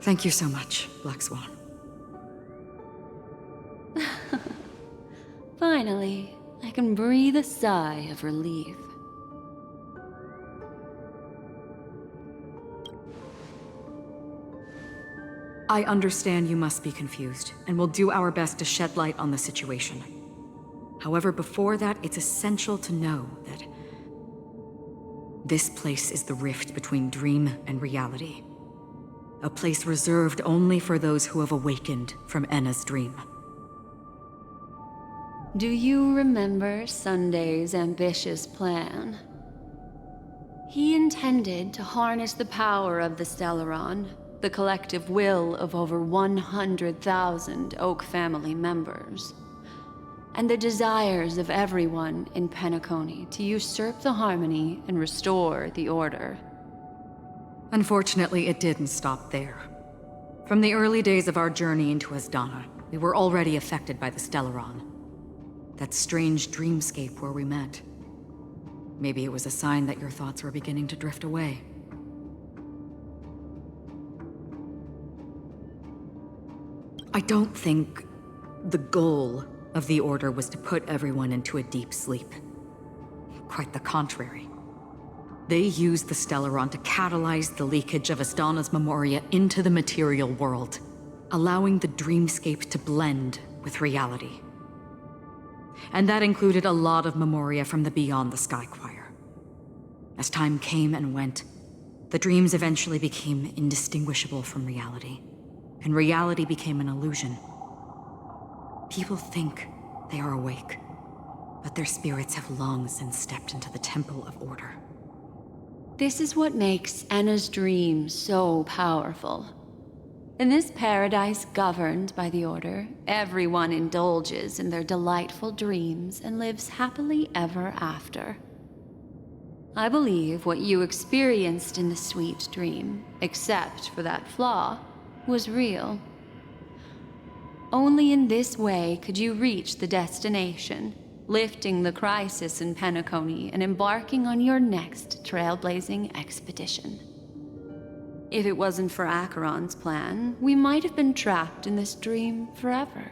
Thank you so much, Black Swan. Finally, I can breathe a sigh of relief. I understand you must be confused, and will do our best to shed light on the situation. However, before that, it's essential to know that this place is the rift between dream and reality. A place reserved only for those who have awakened from Enna's dream. Do you remember Sunday's ambitious plan? He intended to harness the power of the Stellaron, the collective will of over 100,000 Oak family members, and the desires of everyone in Penacony to usurp the harmony and restore the order. Unfortunately, it didn't stop there. From the early days of our journey into Asdana, we were already affected by the Stellaron. That strange dreamscape where we met. Maybe it was a sign that your thoughts were beginning to drift away. I don't think the goal of the Order was to put everyone into a deep sleep. Quite the contrary. They used the Stellaron to catalyze the leakage of Asdana's memoria into the material world, allowing the dreamscape to blend with reality. And that included a lot of memoria from the Beyond the Sky Choir. As time came and went, the dreams eventually became indistinguishable from reality, and reality became an illusion. People think they are awake, but their spirits have long since stepped into the Temple of Order. This is what makes Enna's dream so powerful. In this paradise governed by the Order, everyone indulges in their delightful dreams and lives happily ever after. I believe what you experienced in the sweet dream, except for that flaw, was real. Only in this way could you reach the destination, lifting the crisis in Penacony and embarking on your next trailblazing expedition. If it wasn't for Acheron's plan, we might have been trapped in this dream forever.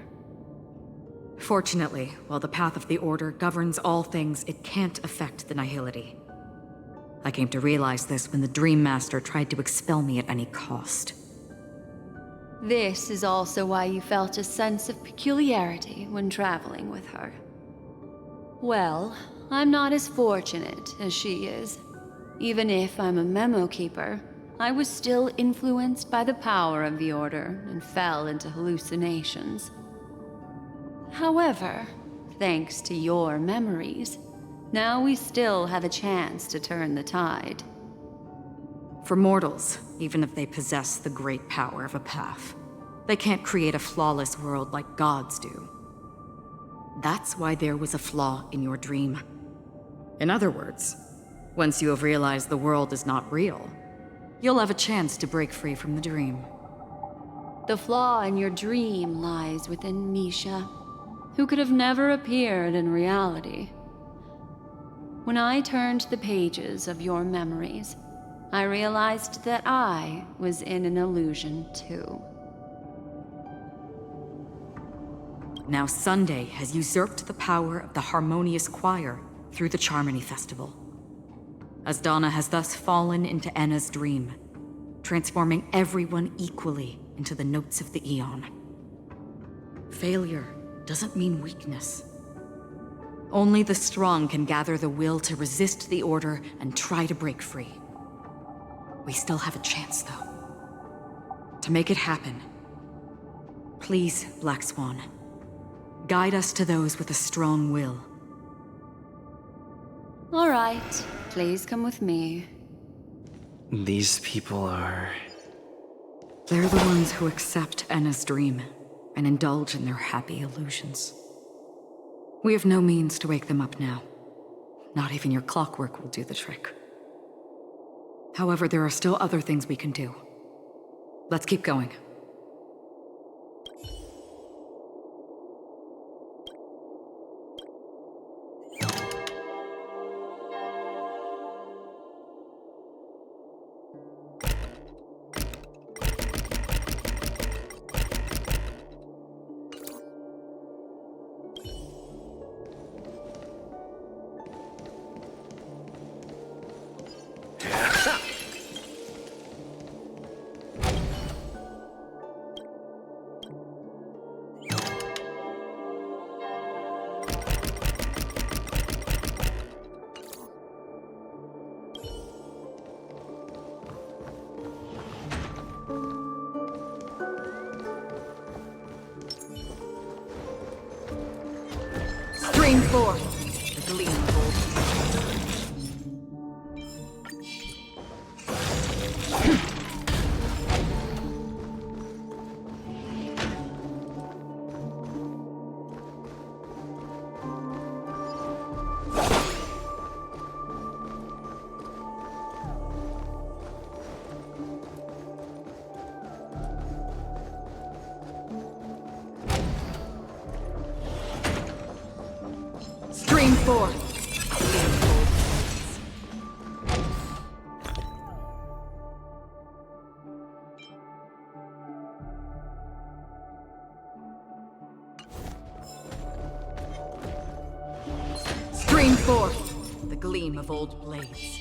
Fortunately, while the path of the Order governs all things, it can't affect the Nihility. I came to realize this when the Dream Master tried to expel me at any cost. This is also why you felt a sense of peculiarity when traveling with her. Well, I'm not as fortunate as she is. Even if I'm a memo keeper, I was still influenced by the power of the Order and fell into hallucinations. However, thanks to your memories, now we still have a chance to turn the tide. For mortals, even if they possess the great power of a path, they can't create a flawless world like gods do. That's why there was a flaw in your dream. In other words, once you have realized the world is not real, you'll have a chance to break free from the dream. The flaw in your dream lies within Misha, who could have never appeared in reality. When I turned the pages of your memories, I realized that I was in an illusion too. Now Sunday has usurped the power of the Harmonious Choir through the Charmony Festival. Asdana has thus fallen into Enna's dream, transforming everyone equally into the notes of the Aeon. Failure doesn't mean weakness. Only the strong can gather the will to resist the Order and try to break free. We still have a chance, though. To make it happen, please, Black Swan, guide us to those with a strong will. All right, please come with me. These people are... They're the ones who accept Enna's dream and indulge in their happy illusions. We have no means to wake them up now. Not even your clockwork will do the trick. However, there are still other things we can do. Let's keep going. forth, the gleam of old. Stream forth. Stream forth, the gleam of old blades.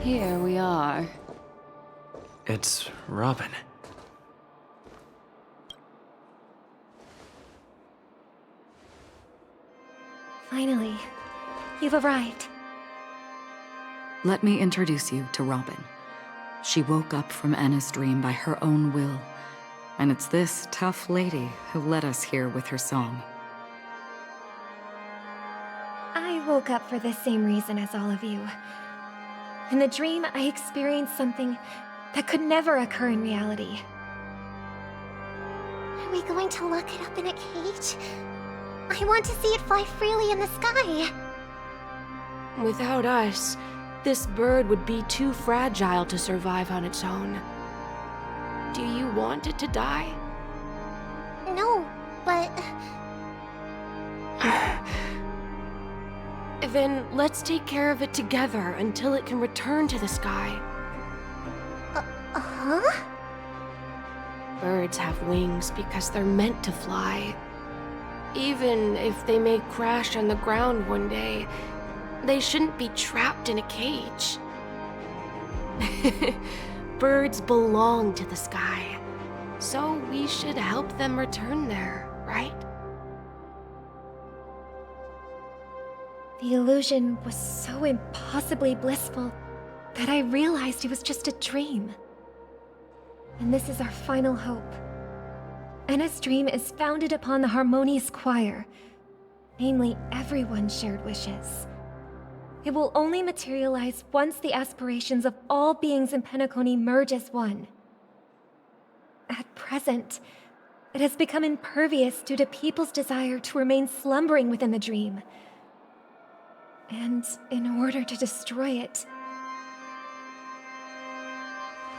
Here we are. It's Robin. Finally, you've arrived. Let me introduce you to Robin. She woke up from Anna's dream by her own will, and it's this tough lady who led us here with her song. I woke up for the same reason as all of you. In the dream, I experienced something that could never occur in reality. Are we going to lock it up in a cage? I want to see it fly freely in the sky. Without us, this bird would be too fragile to survive on its own. Do you want it to die? No, but... Then let's take care of it together until it can return to the sky. Huh? Birds have wings because they're meant to fly. Even if they may crash on the ground one day, they shouldn't be trapped in a cage. Birds belong to the sky, so we should help them return there, right? The illusion was so impossibly blissful that I realized it was just a dream. And this is our final hope. Anna's dream is founded upon the harmonious choir, namely everyone's shared wishes. It will only materialize once the aspirations of all beings in Penacony merge as one. At present, it has become impervious due to people's desire to remain slumbering within the dream. And in order to destroy it,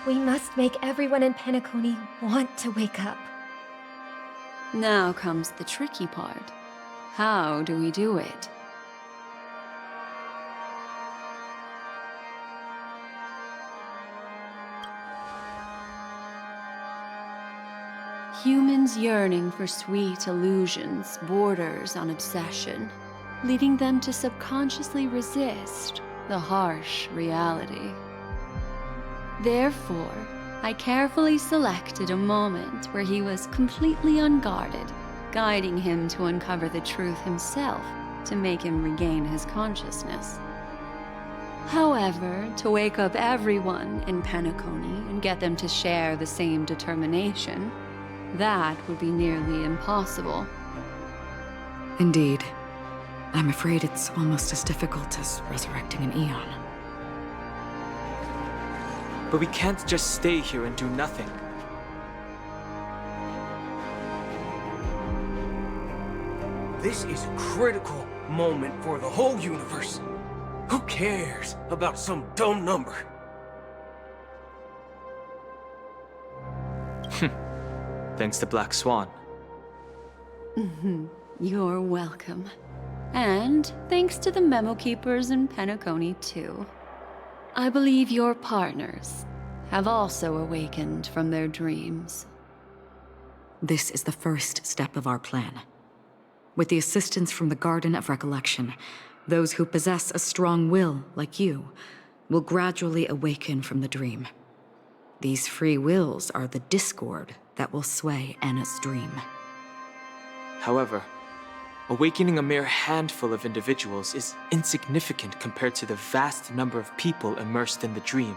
we must make everyone in Penacony want to wake up. Now comes the tricky part. How do we do it? Humans yearning for sweet illusions borders on obsession, leading them to subconsciously resist the harsh reality. Therefore, I carefully selected a moment where he was completely unguarded, guiding him to uncover the truth himself to make him regain his consciousness. However, to wake up everyone in Penacony and get them to share the same determination, that would be nearly impossible. Indeed. I'm afraid it's almost as difficult as resurrecting an Eon. But we can't just stay here and do nothing. This is a critical moment for the whole universe. Who cares about some dumb number? Thanks to Black Swan. You're welcome. And thanks to the Memo Keepers in Penacony, too. I believe your partners have also awakened from their dreams. This is the first step of our plan. With the assistance from the Garden of Recollection, Those who possess a strong will, like you, will gradually awaken from the dream. These free wills are the discord that will sway Anna's dream. However, awakening a mere handful of individuals is insignificant compared to the vast number of people immersed in the dream.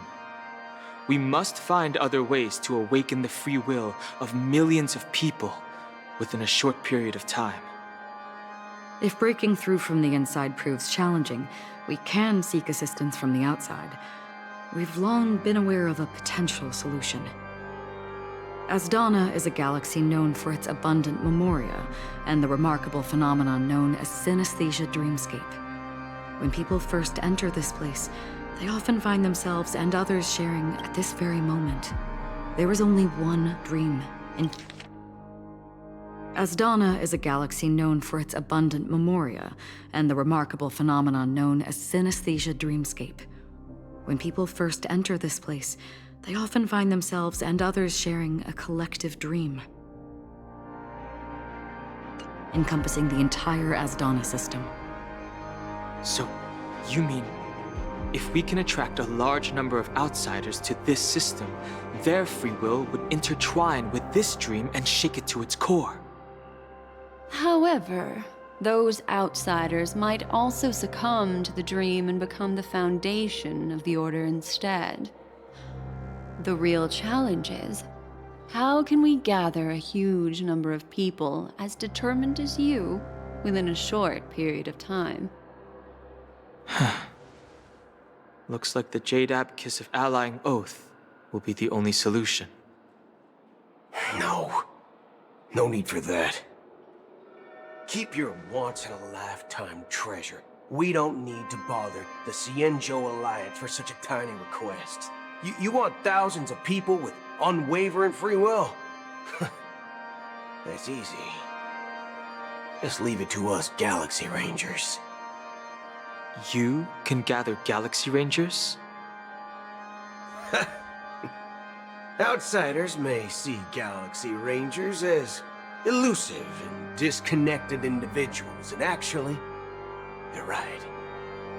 We must find other ways to awaken the free will of millions of people within a short period of time. If breaking through from the inside proves challenging, we can seek assistance from the outside. We've long been aware of a potential solution. Asdana is a galaxy known for its abundant memoria and the remarkable phenomenon known as synesthesia dreamscape. When people first enter this place, they often find themselves and others sharing at this very moment. There is only one dream. Asdana is a galaxy known for its abundant memoria and the remarkable phenomenon known as synesthesia dreamscape. When people first enter this place, they often find themselves and others sharing a collective dream, encompassing the entire Asdana system. So, you mean, if we can attract a large number of outsiders to this system, their free will would intertwine with this dream and shake it to its core? However, those outsiders might also succumb to the dream and become the foundation of the Order instead. The real challenge is, how can we gather a huge number of people as determined as you within a short period of time? Looks like the Jade Kiss of Allying Oath will be the only solution. No. No need for that. Keep your once-in-a-lifetime treasure. We don't need to bother the Cienjo Alliance for such a tiny request. You want thousands of people with unwavering free will? That's easy. Just leave it to us Galaxy Rangers. You can gather Galaxy Rangers? Outsiders may see Galaxy Rangers as elusive and disconnected individuals, and actually, they're right.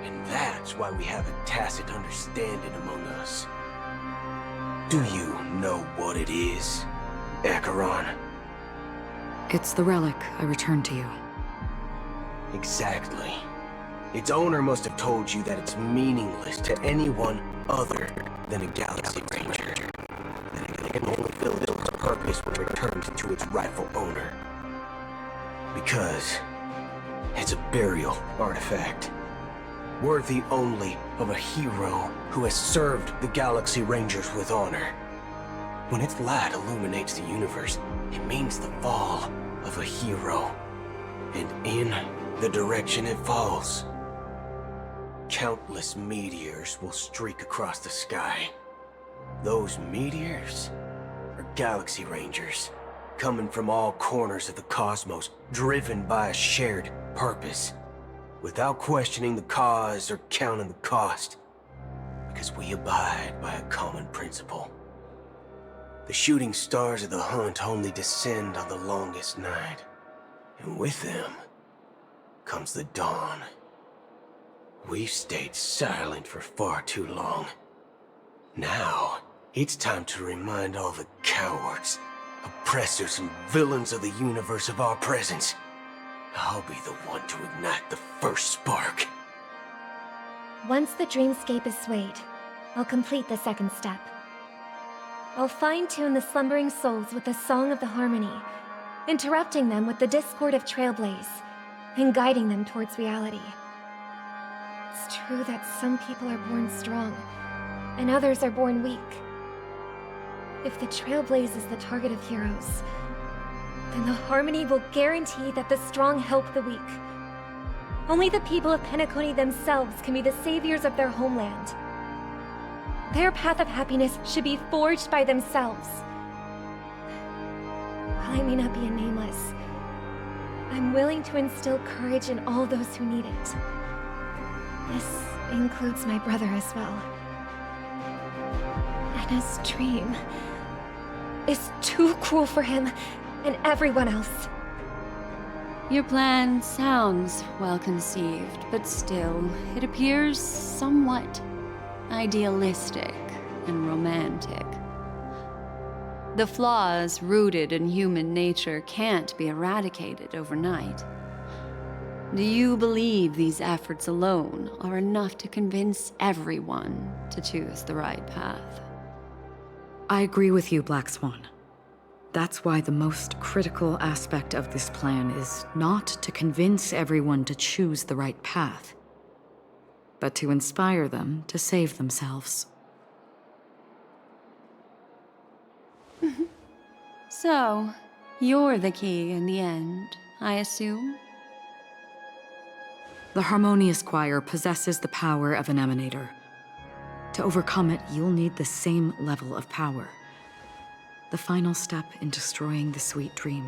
And that's why we have a tacit understanding among us. Do you know what it is, Acheron? It's the relic I returned to you. Exactly. Its owner must have told you that it's meaningless to anyone other than a Galaxy Ranger. That it can only fulfill its purpose when returned to its rightful owner. Because it's a burial artifact, worthy only of a hero who has served the Galaxy Rangers with honor. When its light illuminates the universe, it means the fall of a hero. And in the direction it falls, countless meteors will streak across the sky. Those meteors are Galaxy Rangers, coming from all corners of the cosmos, driven by a shared purpose, without questioning the cause or counting the cost, because we abide by a common principle. The shooting stars of the hunt only descend on the longest night, and with them comes the dawn. We've stayed silent for far too long. Now, it's time to remind all the cowards, oppressors, and villains of the universe of our presence. I'll be the one to ignite the first spark. Once the dreamscape is swayed, I'll complete the second step. I'll fine-tune the slumbering souls with the Song of the Harmony, interrupting them with the discord of Trailblaze, and guiding them towards reality. It's true that some people are born strong, and others are born weak. If the Trailblaze is the target of heroes, then the Harmony will guarantee that the strong help the weak. Only the people of Penacony themselves can be the saviors of their homeland. Their path of happiness should be forged by themselves. While I may not be a nameless, I'm willing to instill courage in all those who need it. This includes my brother as well. Anna's dream is too cruel for him and everyone else. Your plan sounds well conceived, but still, it appears somewhat idealistic and romantic. The flaws rooted in human nature can't be eradicated overnight. Do you believe these efforts alone are enough to convince everyone to choose the right path? I agree with you, Black Swan. That's why the most critical aspect of this plan is not to convince everyone to choose the right path, but to inspire them to save themselves. So, you're the key in the end, I assume? The Harmonious Choir possesses the power of an emanator. To overcome it, you'll need the same level of power. The final step in destroying the sweet dream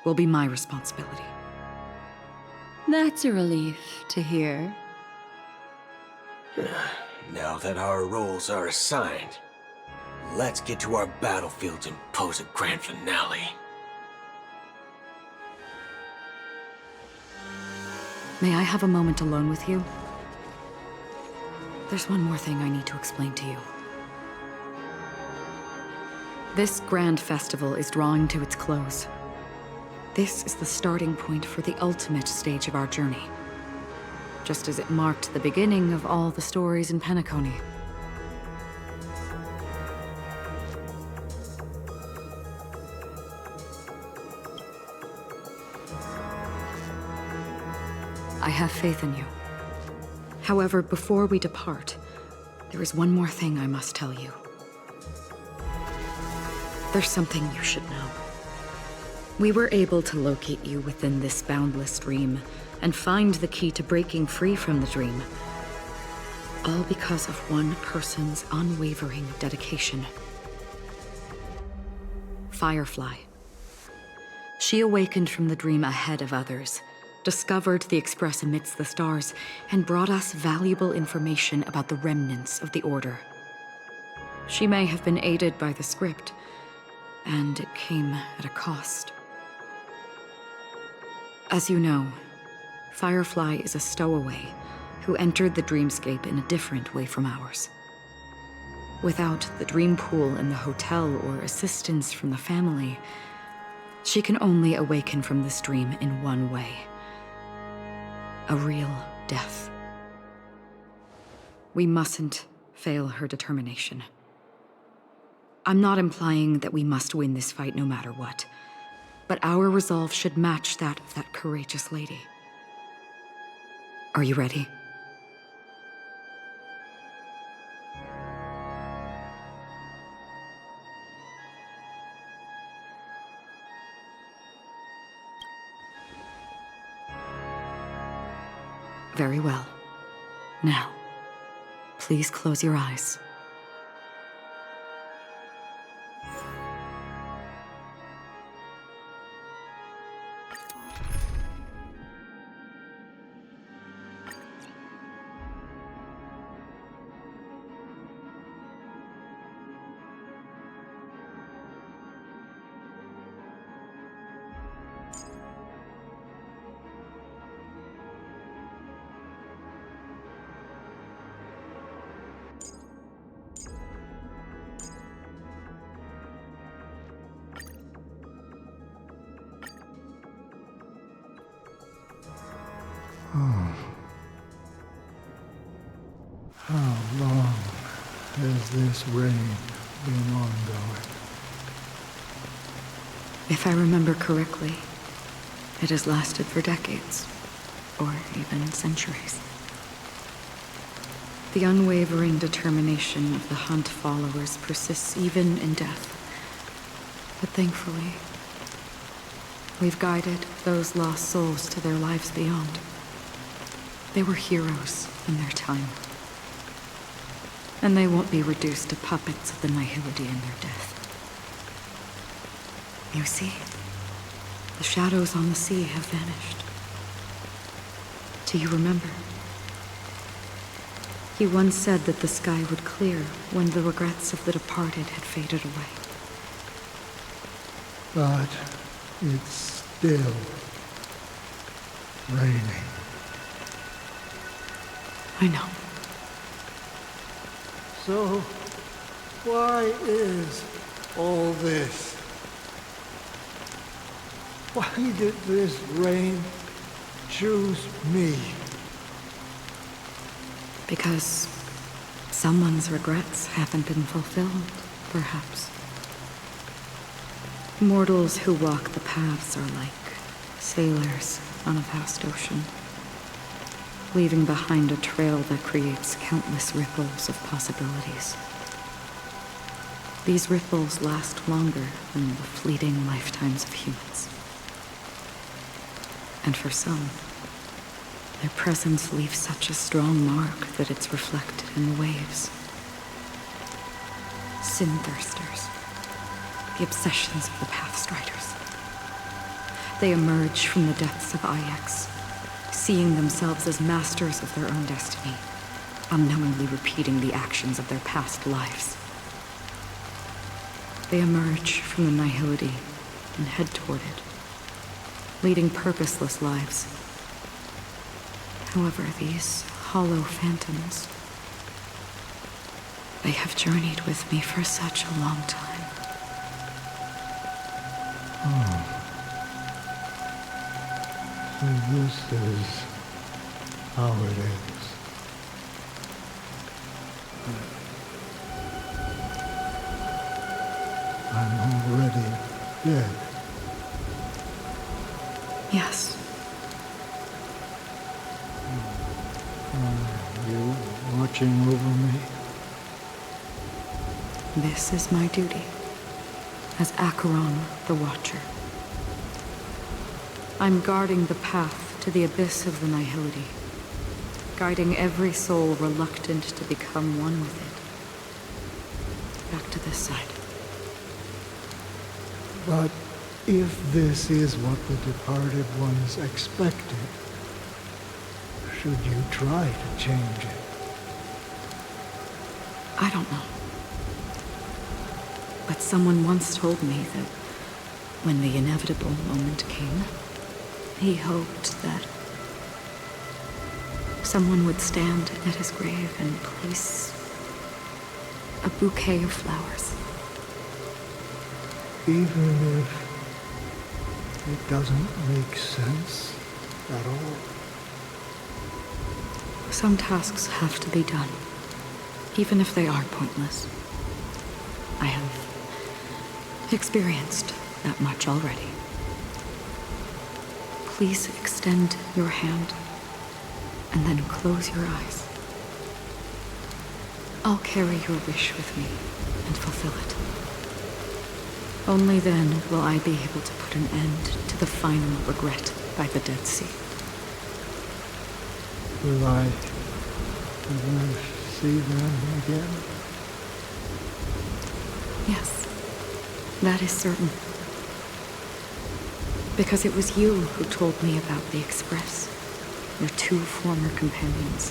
will be my responsibility. That's a relief to hear. Now that our roles are assigned, let's get to our battlefields and pose a grand finale. May I have a moment alone with you? There's one more thing I need to explain to you. This grand festival is drawing to its close. This is the starting point for the ultimate stage of our journey, just as it marked the beginning of all the stories in Penacony. I have faith in you. However, before we depart, there is one more thing I must tell you. There's something you should know. We were able to locate you within this boundless dream and find the key to breaking free from the dream. All because of one person's unwavering dedication. Firefly. She awakened from the dream ahead of others, discovered the Express amidst the stars, and brought us valuable information about the remnants of the Order. She may have been aided by the script, and it came at a cost. As you know, Firefly is a stowaway who entered the dreamscape in a different way from ours. Without the dream pool in the hotel or assistance from the family, she can only awaken from this dream in one way. A real death. We mustn't fail her determination. I'm not implying that we must win this fight no matter what, but our resolve should match that of that courageous lady. Are you ready? Very well. Now, please close your eyes. How long has this rain been ongoing? If I remember correctly, it has lasted for decades, or even centuries. The unwavering determination of the Hunt followers persists even in death. But thankfully, we've guided those lost souls to their lives beyond. They were heroes in their time. And they won't be reduced to puppets of the Nihility in their death. You see, the shadows on the sea have vanished. Do you remember? He once said that the sky would clear when the regrets of the departed had faded away. But it's still raining. I know. So, why is all this? Why did this rain choose me? Because someone's regrets haven't been fulfilled, perhaps. Mortals who walk the paths are like sailors on a vast ocean, leaving behind a trail that creates countless ripples of possibilities. These ripples last longer than the fleeting lifetimes of humans. And for some, their presence leaves such a strong mark that it's reflected in the waves. Sin-thirsters, the obsessions of the Pathstriders. They emerge from the depths of Ix, seeing themselves as masters of their own destiny, unknowingly repeating the actions of their past lives. They emerge from the nihility and head toward it, leading purposeless lives. However, these hollow phantoms, they have journeyed with me for such a long time. So this is how it is. I'm already dead. Yes, Are you watching over me? this is my duty as Acheron the Watcher. I'm guarding the path to the abyss of the nihility, guiding every soul reluctant to become one with it. Back to this side. But if this is what the departed ones expected, should you try to change it? I don't know. But someone once told me that when the inevitable moment came, he hoped that someone would stand at his grave and place a bouquet of flowers. Even if it doesn't make sense at all? Some tasks have to be done, even if they are pointless. I have experienced that much already. Please extend your hand and then close your eyes. I'll carry your wish with me and fulfill it. Only then will I be able to put an end to the final regret by the Dead Sea. Will I ever see them again? Yes, that is certain. Because it was you who told me about the Express, your two former companions.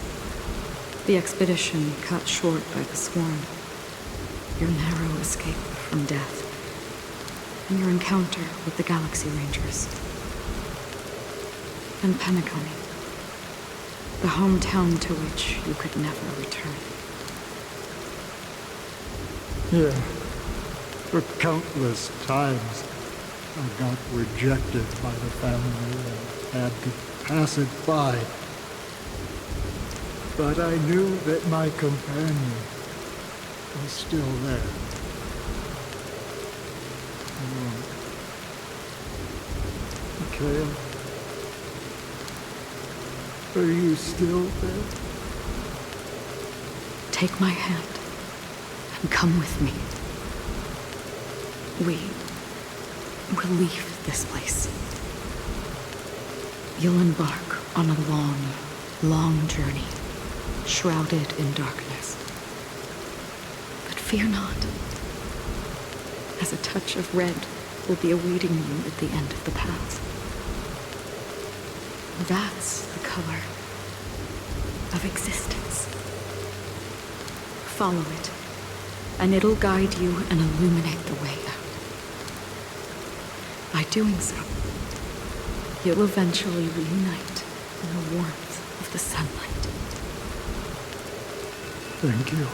The expedition cut short by the swarm, your narrow escape from death, and your encounter with the Galaxy Rangers. And Penacony, the hometown to which you could never return. Yeah. For countless times, I got rejected by the family and had to pass it by. But I knew that my companion was still there. Mikhail, are you still there? Take my hand and come with me. We will leave this place. You'll embark on a long, long journey, shrouded in darkness. But fear not, as a touch of red will be awaiting you at the end of the path. That's the color of existence. Follow it, and it'll guide you and illuminate the way out. By doing so, You'll eventually reunite in the warmth of the sunlight. Thank you.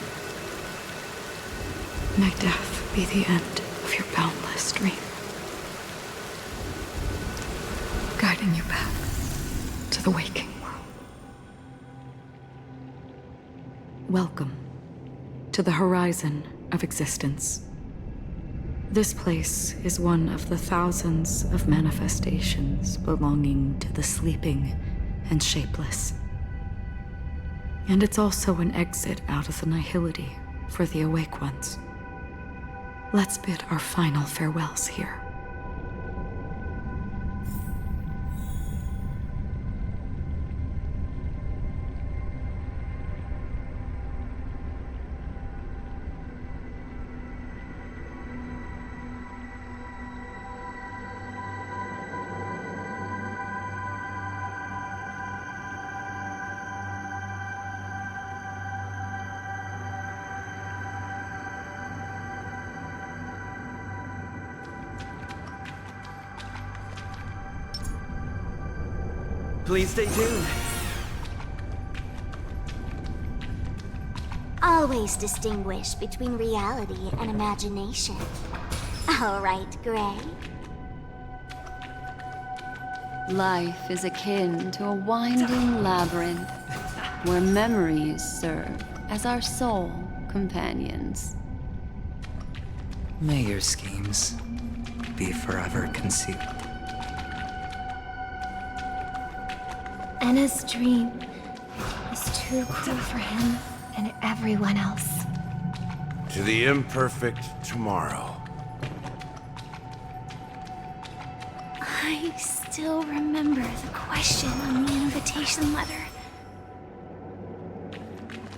May death be the end of your boundless dream, guiding you back to the waking world. Welcome to the horizon of existence. This place is one of the thousands of manifestations belonging to the sleeping and shapeless. And it's also an exit out of the nihility for the awake ones. Let's bid our final farewells here. Please stay tuned. Always distinguish between reality and imagination. All right, Gray. Life is akin to a winding labyrinth where memories serve as our sole companions. May your schemes be forever concealed. Anna's dream is too cruel for him and everyone else. To the imperfect tomorrow. I still remember the question on the invitation letter.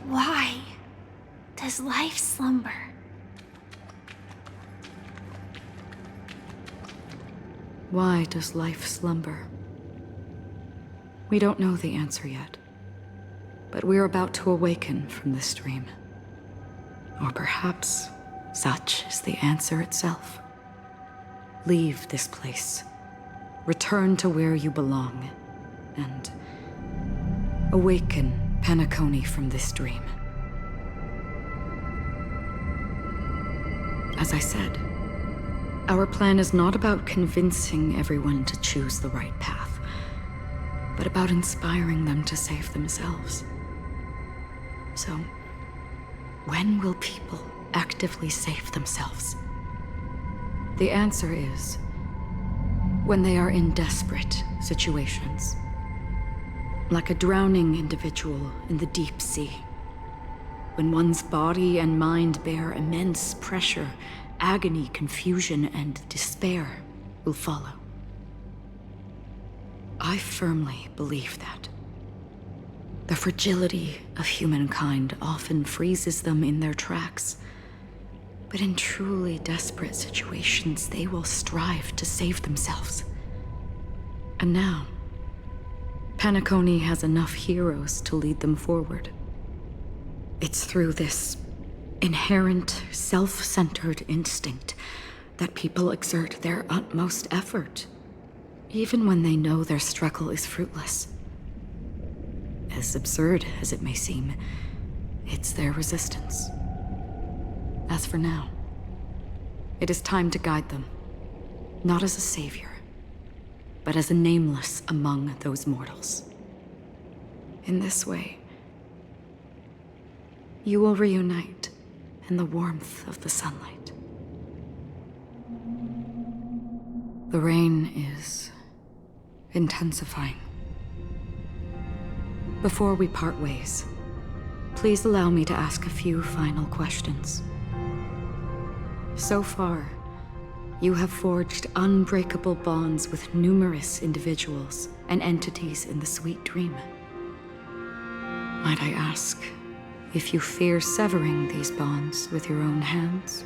Why does life slumber? Why does life slumber? We don't know the answer yet, but we're about to awaken from this dream. Or perhaps such is the answer itself. Leave this place, return to where you belong, and awaken Penacony from this dream. As I said, our plan is not about convincing everyone to choose the right path, but about inspiring them to save themselves. So, when will people actively save themselves? The answer is when they are in desperate situations. Like a drowning individual in the deep sea. When one's body and mind bear immense pressure, agony, confusion, and despair will follow. I firmly believe that. The fragility of humankind often freezes them in their tracks. But in truly desperate situations, they will strive to save themselves. And now, Penacony has enough heroes to lead them forward. It's through this inherent, self-centered instinct that people exert their utmost effort, even when they know their struggle is fruitless. As absurd as it may seem, it's their resistance. As for now, it is time to guide them, not as a savior, but as a nameless among those mortals. In this way, you will reunite in the warmth of the sunlight. The rain is intensifying. Before we part ways, please allow me to ask a few final questions. So far, you have forged unbreakable bonds with numerous individuals and entities in the sweet dream. Might I ask if you fear severing these bonds with your own hands?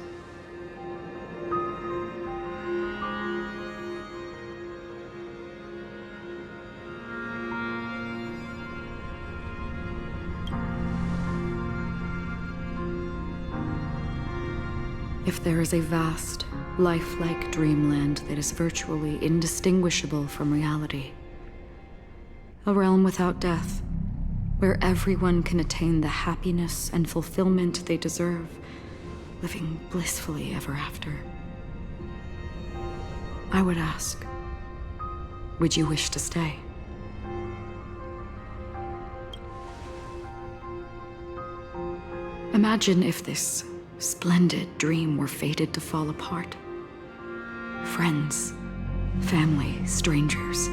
If there is a vast, lifelike dreamland that is virtually indistinguishable from reality. A realm without death, where everyone can attain the happiness and fulfillment they deserve, living blissfully ever after. I would ask, would you wish to stay? Imagine if this splendid dream were fated to fall apart. Friends, family, strangers,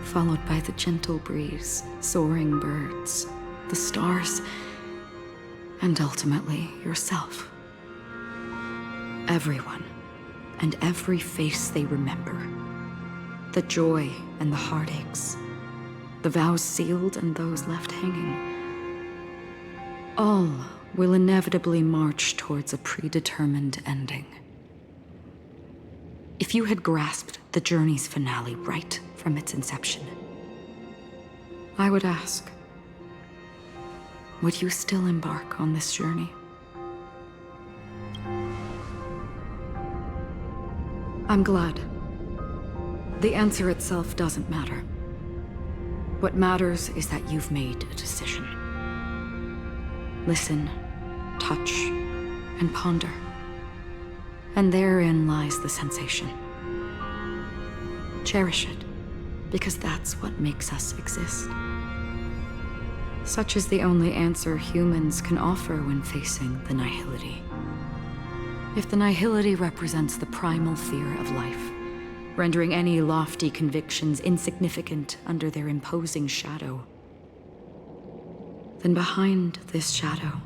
followed by the gentle breeze, soaring birds, the stars, and ultimately yourself. Everyone, and every face they remember. The joy and the heartaches, the vows sealed and those left hanging. All will inevitably march towards a predetermined ending. If you had grasped the journey's finale right from its inception, I would ask, would you still embark on this journey? I'm glad. The answer itself doesn't matter. What matters is that you've made a decision. Listen, touch, and ponder. And therein lies the sensation. Cherish it, because that's what makes us exist. Such is the only answer humans can offer when facing the nihility. If the nihility represents the primal fear of life, rendering any lofty convictions insignificant under their imposing shadow, then behind this shadow,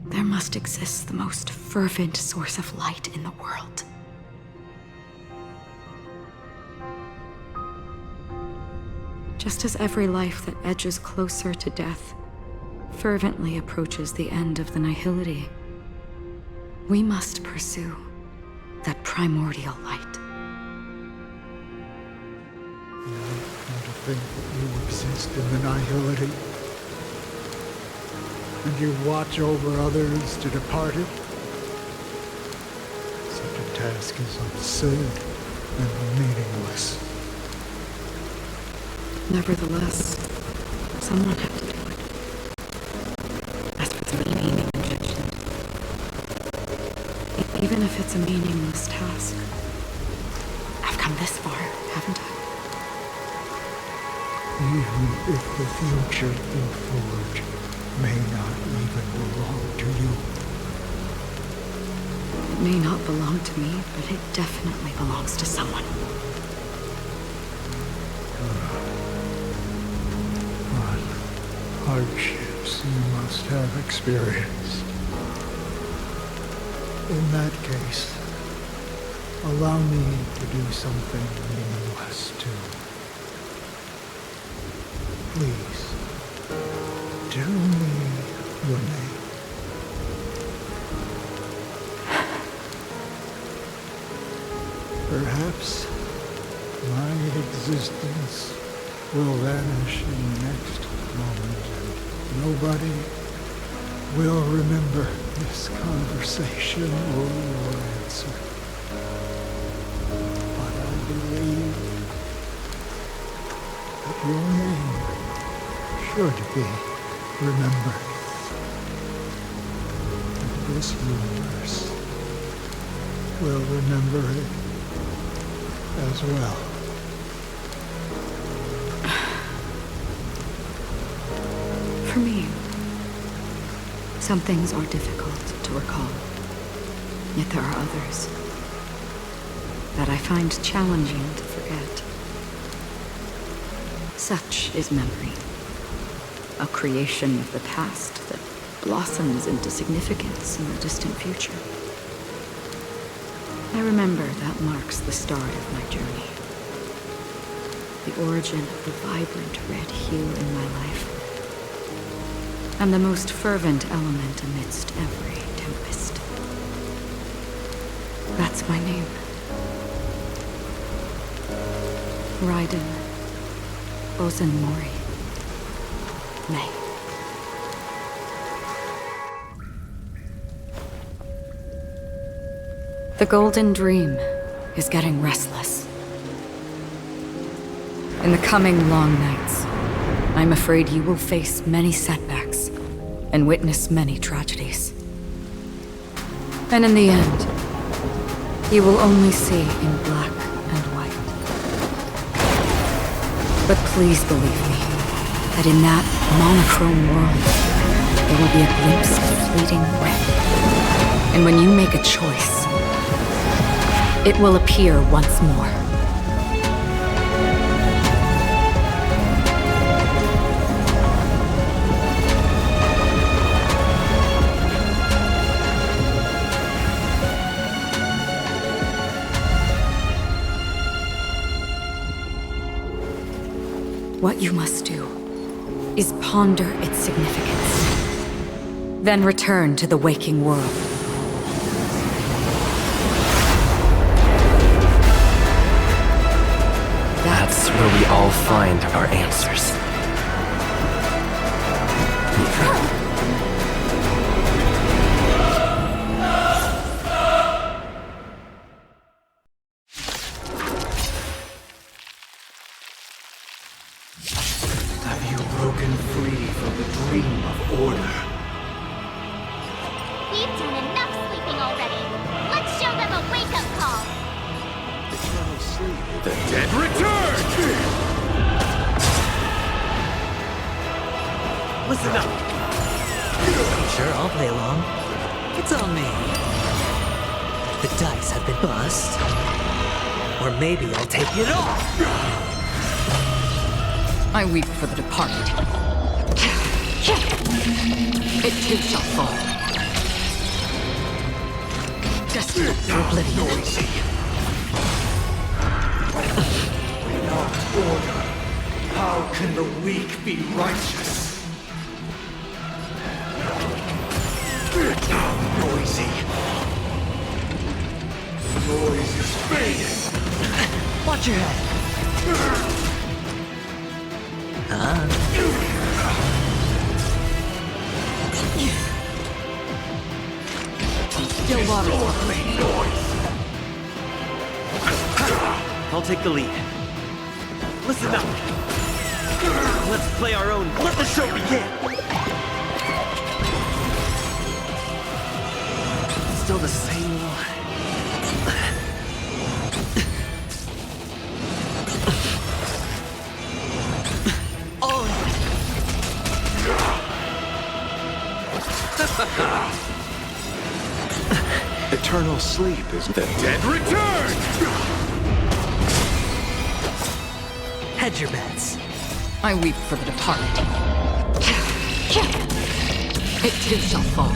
there must exist the most fervent source of light in the world. Just as every life that edges closer to death fervently approaches the end of the nihility, we must pursue that primordial light. And to think that you exist in the nihility, and you watch over others to depart it. Such a task is absurd and meaningless. Nevertheless, someone had to do it. As for the meaning injection, even if it's a meaningless task, I've come this far, haven't I? Even if the future you forge may not even belong to you. It may not belong to me, but it definitely belongs to someone. What hardships you must have experienced. In that case, allow me to do something meaningless too. Please, tell me your name. Perhaps my existence will vanish in the next moment, and nobody will remember this conversation or your answer. But I believe that your name should be remembered. And this universe will remember it as well. For me, some things are difficult to recall, yet there are others that I find challenging to forget. Such is memory, a creation of the past that blossoms into significance in the distant future. I remember that marks the start of my journey, the origin of the vibrant red hue in my life, and the most fervent element amidst every tempest. That's my name. Raiden Ozenmori May. The Golden Dream is getting restless. In the coming long nights, I'm afraid you will face many setbacks and witness many tragedies. And in the end, you will only see in black and white. But please believe me, that in that monochrome world, there will be a glimpse of fleeting red. And when you make a choice, it will appear once more. What you must do is ponder its significance, then return to the waking world. That's where we all find our answers. Have you broken free from the dream of order? We've done enough sleeping already. Let's show them a wake-up call. The dead return! Listen up! Sure, I'll play along. It's on me. The dice have been bust. Or maybe I'll take it off! I weep for the departed. It too shall fall. Destined for oblivion. Without order, how can the weak be righteous? Noisy. Noise is fading. Watch your head. Still water. I'll take the lead. Listen up. Let's play our own. Let the show begin. Still the same one. All in. Eternal sleep is the dead return! Hedge your bets. I weep for the departed. It too shall fall.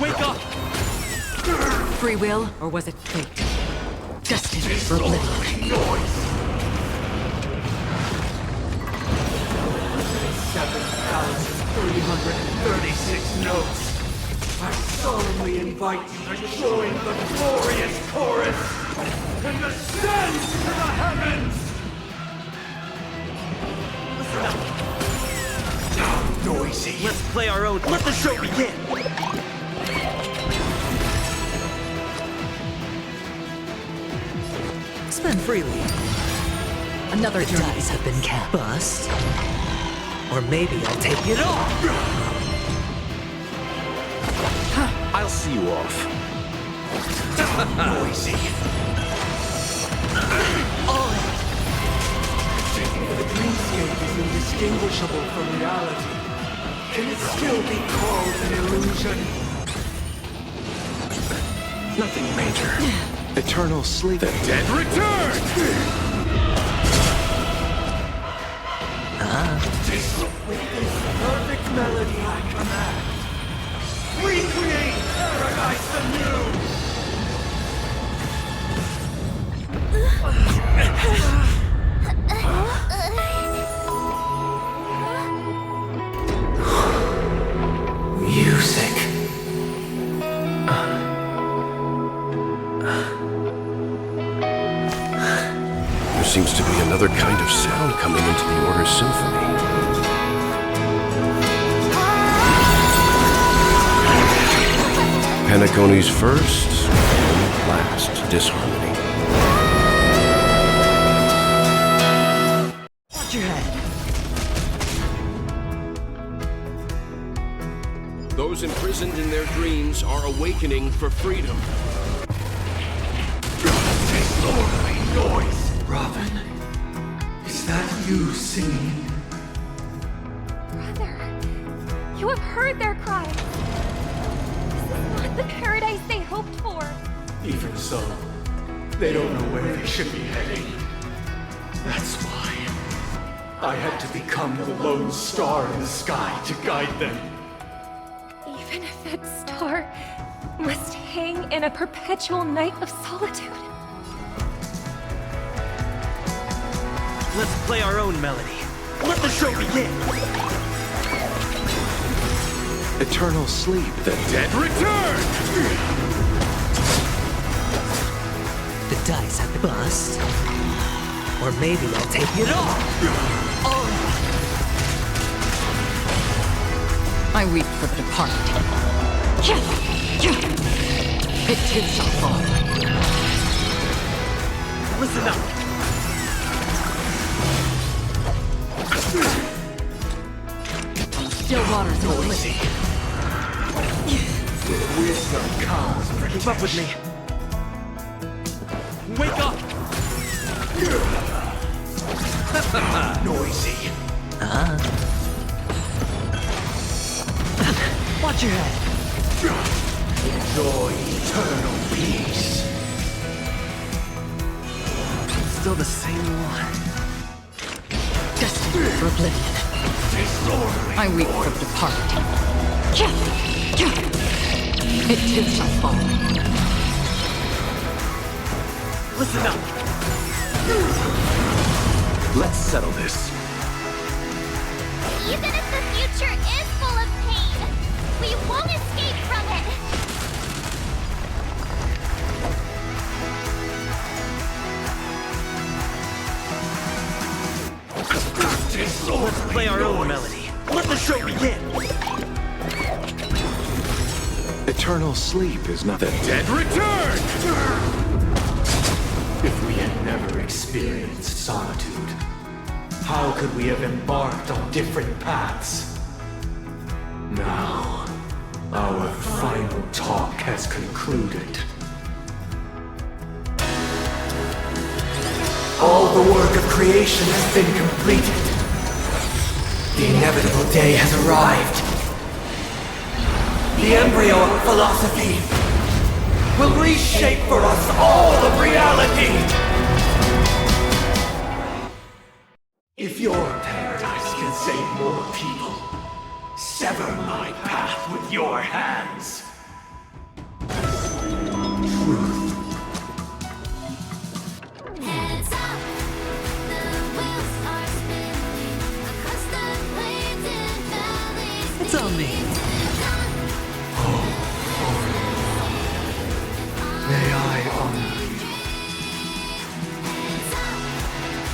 Wake up! Free will, or was it fate? Destined for oblivion. 7,336 notes. I solemnly invite you to join the glorious chorus and ascend to the heavens! Listen up. Down, noisy. Let's play our own. Let the show begin. Spend freely. Another dice have been cast. Bust. Or maybe I'll take it off. I'll see you off. Noisy. All in. The dreamscape is indistinguishable from reality. Can it still be called an illusion? Nothing major. Eternal sleep. The dead return! With this perfect melody I command, recreate paradise anew! Music. There seems to be another kind of sound coming into the Order's symphony. Penacony's first and last disharmony. Watch your head. Those imprisoned in their dreams are awakening for freedom. Disorderly noise! Robin, is that you singing? Brother, you have heard their cries. This is not the paradise they hoped for. Even so, they don't know where they should be heading. That's why I had to become the lone star in the sky to guide them. Even if that star must hang in a perpetual night of solitude. Let's play our own melody. Let the show begin! Eternal sleep. The dead return! The dice have been bust. Or maybe I'll take it all! I weep for the departed. It too shall fall. Listen up! Still waters will Noisy. Wisdom comes Keep up with me. Wake up! noisy. Watch your head. Enjoy eternal peace. Still the same one. destined for oblivion. Disorderly. I weep for the departed. It too shall fall. Listen up. Let's settle this. Even if the future is full of pain, we won't escape from it. Let's play our own melody. Let the show begin. Eternal sleep is not the dead return! If we had never experienced solitude, how could we have embarked on different paths? Now, our final talk has concluded. All the work of creation has been completed. The inevitable day has arrived. The embryo of philosophy will reshape for us all of reality. If your paradise can save more people, sever my path with your hands. Truth. Heads up, the wheels are spinning across the plains and valleys. It's on me. May I honor you? Heads up,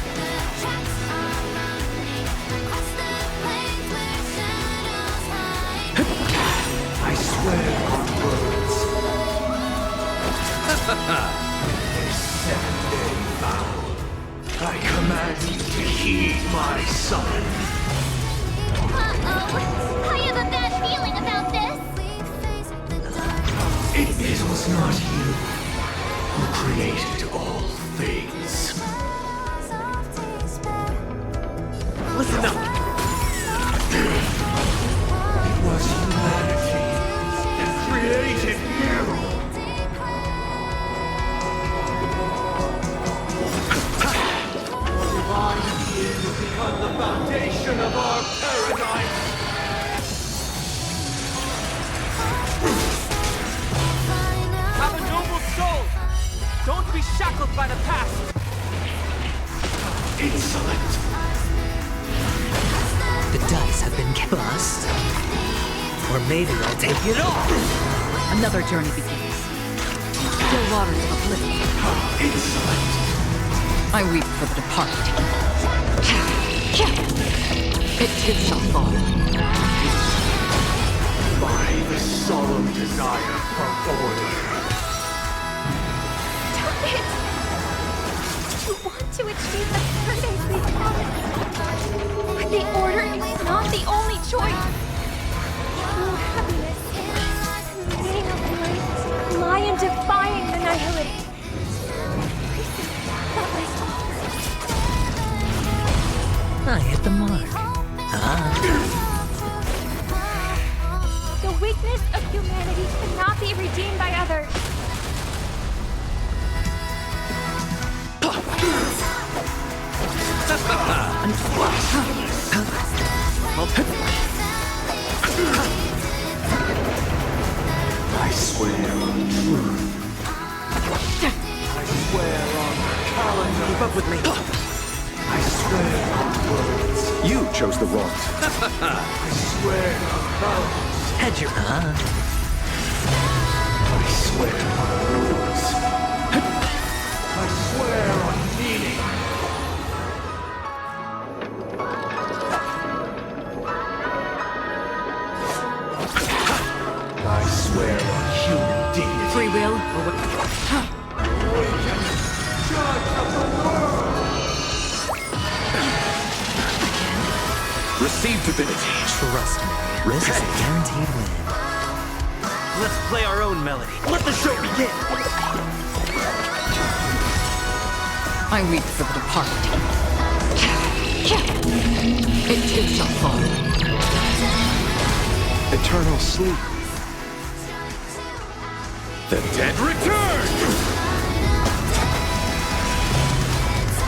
the tracks are running across the plains where shadows hide. I swear on words. This 7-day vow, I command you to heed my summon. Uh-oh, I have a bad feeling about this. It was not you who created all things. Listen up. It was humanity that created you. Divine being will become the foundation of our paradise. Have a noble soul. Don't be shackled by the past. Insolent. The dice have been bust. Or maybe I'll take it all. Another journey begins. Still waters of oblivion. Insolent. I weep for the departed. It too shall fall. By the solemn desire order. Stop it! You want to achieve the paradise we promised. But the order is not the only choice. True happiness and the meaning of life lie in defying the nihility. I hit the mark. The weakness of humanity cannot be redeemed by others. I swear on truth. I swear on calendar. Keep up with me. I swear on words. You chose the wrong. I swear on balance. Head your I swear on rules. I swear on meaning. I swear on human dignity. Free will or what? Awaken, judge of the world. Receive divinity. Trust me. This is a guaranteed win. Let's play our own melody. Let the show begin. I weep for the departed. It too shall fall. Eternal sleep. The dead return!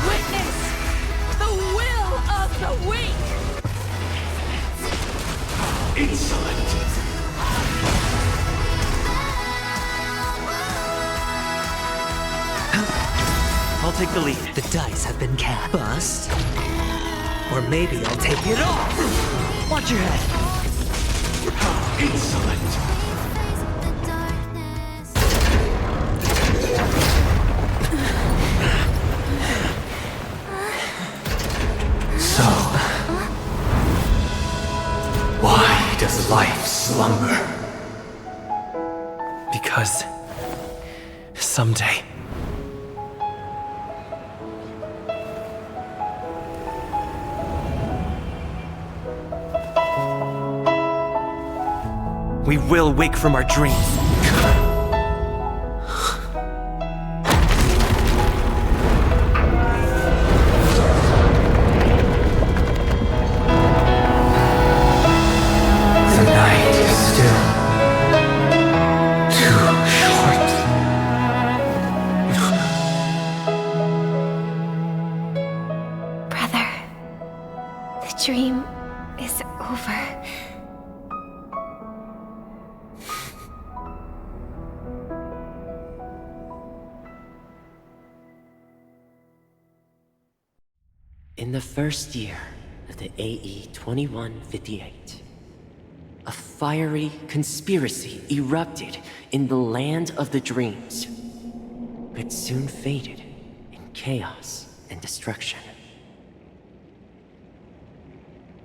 Witness the will of the weak! Insolent. I'll take the lead. The dice have been cast. Bust. Or maybe I'll take it off. Watch your head. Insolent. So, why does life slumber? Because someday we will wake from our dreams. The night is still too short. Brother, the dream is over. In the first year of the AE 2158, a fiery conspiracy erupted in the land of the dreams, but soon faded in chaos and destruction.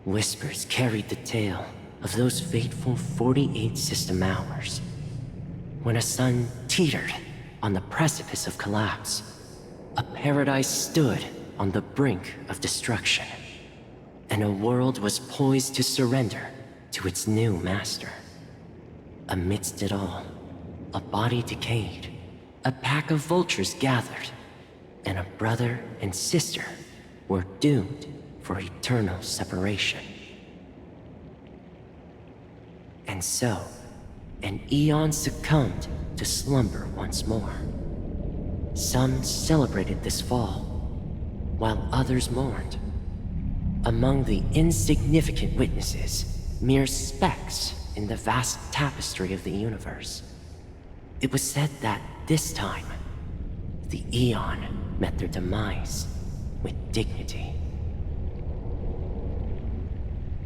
Whispers carried the tale of those fateful 48 system hours, when a sun teetered on the precipice of collapse. A paradise stood on the brink of destruction, and a world was poised to surrender to its new master. Amidst it all, a body decayed, a pack of vultures gathered, and a brother and sister were doomed for eternal separation. And so, an eon succumbed to slumber once more. Some celebrated this fall, while others mourned. Among the insignificant witnesses, mere specks in the vast tapestry of the universe. It was said that this time, the Eon met their demise with dignity.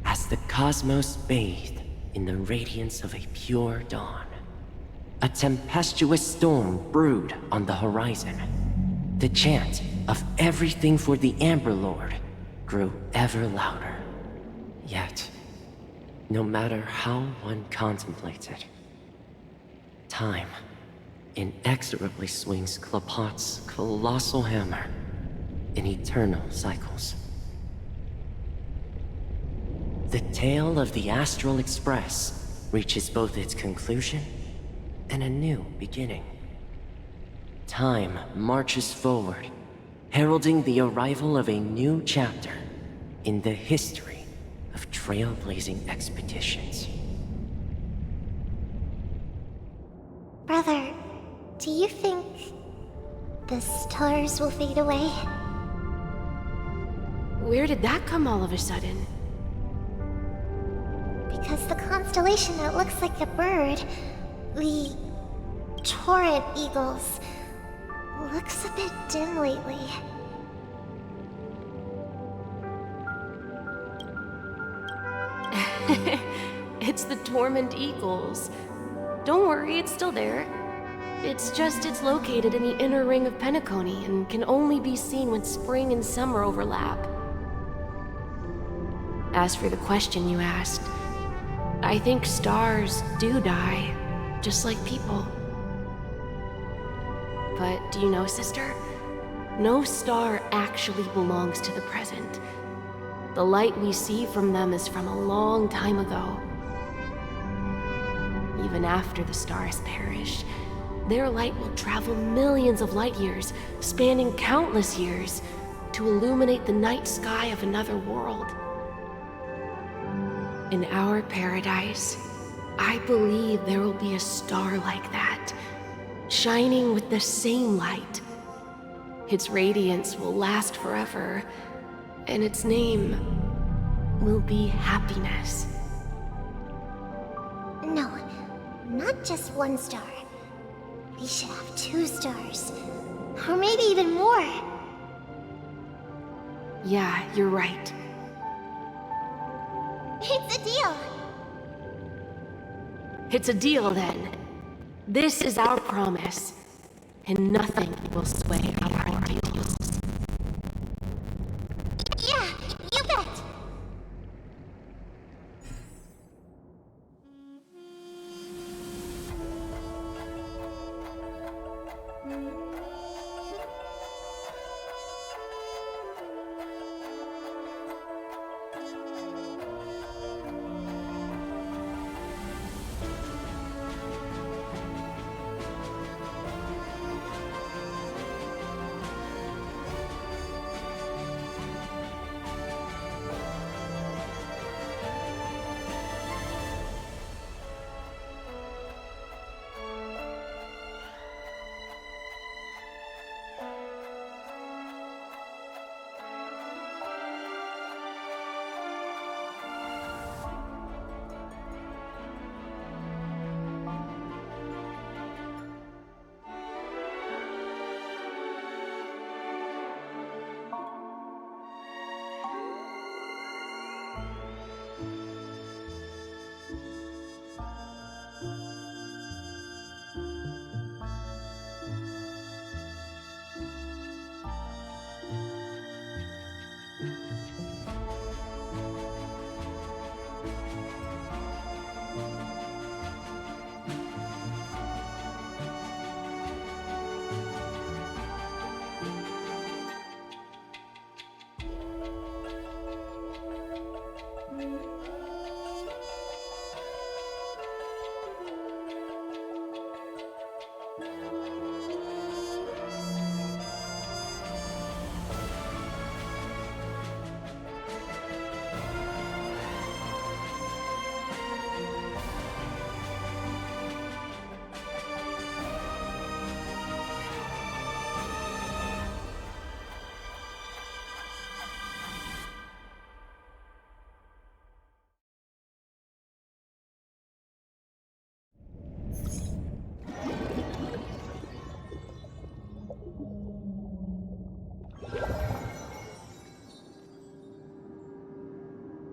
As the cosmos bathed in the radiance of a pure dawn, a tempestuous storm brewed on the horizon. The chant of everything for the Amber Lord grew ever louder. Yet, no matter how one contemplated, Time inexorably swings Klapot's colossal hammer in eternal cycles. The tale of the Astral Express reaches both its conclusion and a new beginning. Time marches forward, heralding the arrival of a new chapter in the history of trailblazing expeditions. Brother, do you think the stars will fade away? Where did that come all of a sudden? Because the constellation that looks like a bird, the torrent eagles, looks a bit dim lately. It's the Torment Eagles. Don't worry, it's still there. It's just it's located in the inner ring of Penacony and can only be seen when spring and summer overlap. As for the question you asked, I think stars do die, just like people. But do you know, sister? No star actually belongs to the present. The light we see from them is from a long time ago. Even after the stars perish, their light will travel millions of light years, spanning countless years, to illuminate the night sky of another world. In our paradise, I believe there will be a star like that, shining with the same light. Its radiance will last forever, and its name will be happiness. No, not just one star. We should have 2 stars. Or maybe even more. Yeah, you're right. It's a deal. It's a deal then. This is our promise, and nothing will sway our ideals. Yeah, you bet.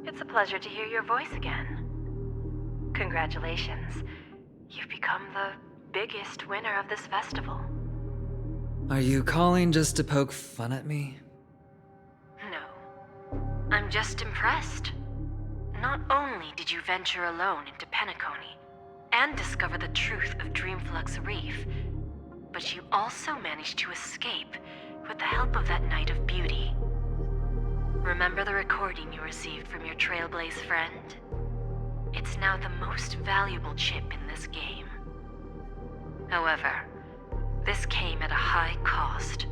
It's a pleasure to hear your voice again. Congratulations. You've become the biggest winner of this festival. Are you calling just to poke fun at me? No. I'm just impressed. Not only did you venture alone into Penacony, and discover the truth of Dreamflux Reef. But you also managed to escape with the help of that Knight of Beauty. Remember the recording you received from your Trailblaze friend? It's now the most valuable chip in this game. However, this came at a high cost.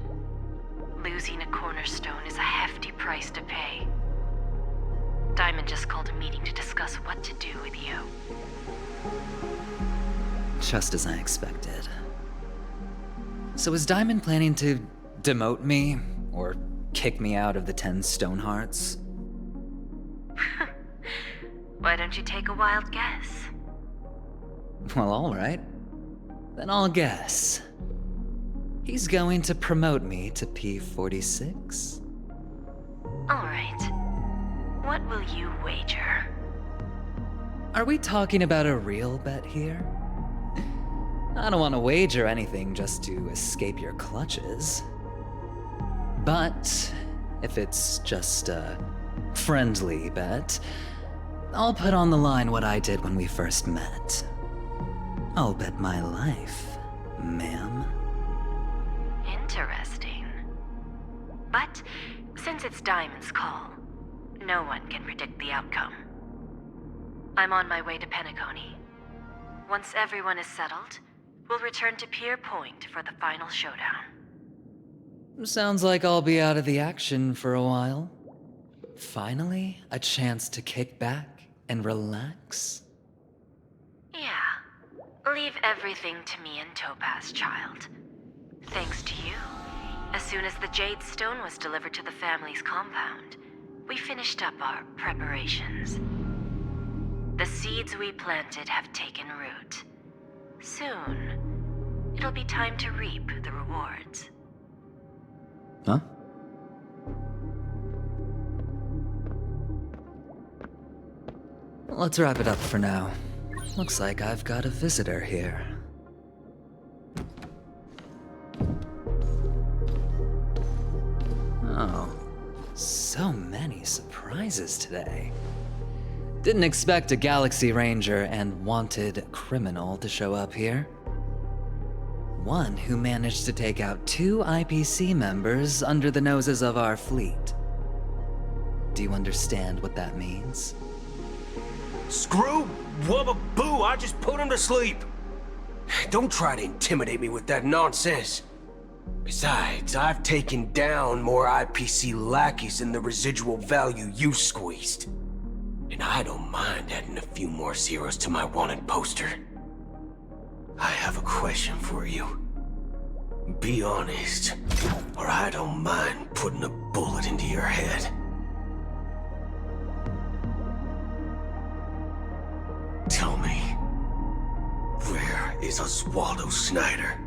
Losing a cornerstone is a hefty price to pay. Diamond just called a meeting to discuss what to do with you. Just as I expected. So is Diamond planning to demote me, or kick me out of the 10 Stonehearts? Why don't you take a wild guess? Well, alright. Then I'll guess. He's going to promote me to P46? Alright. What will you wager? Are we talking about a real bet here? I don't want to wager anything just to escape your clutches. But if it's just a friendly bet, I'll put on the line what I did when we first met. I'll bet my life, ma'am. Interesting. But since it's Diamond's call, no one can predict the outcome. I'm on my way to Penacony. Once everyone is settled, we'll return to Pier Point for the final showdown. Sounds like I'll be out of the action for a while. Finally, a chance to kick back and relax. Yeah. Leave everything to me and Topaz, child. Thanks to you, as soon as the Jade Stone was delivered to the family's compound, we finished up our preparations. The seeds we planted have taken root. Soon, it'll be time to reap the rewards. Huh? Let's wrap it up for now. Looks like I've got a visitor here. Oh, so many surprises today. Didn't expect a Galaxy Ranger and wanted criminal to show up here. One who managed to take out 2 IPC members under the noses of our fleet. Do you understand what that means? Screw Wubba Boo, I just put him to sleep. Don't try to intimidate me with that nonsense. Besides, I've taken down more IPC lackeys than the residual value you squeezed. And I don't mind adding a few more zeros to my wanted poster. I have a question for you. Be honest, or I don't mind putting a bullet into your head. Tell me, where is Oswaldo Snyder?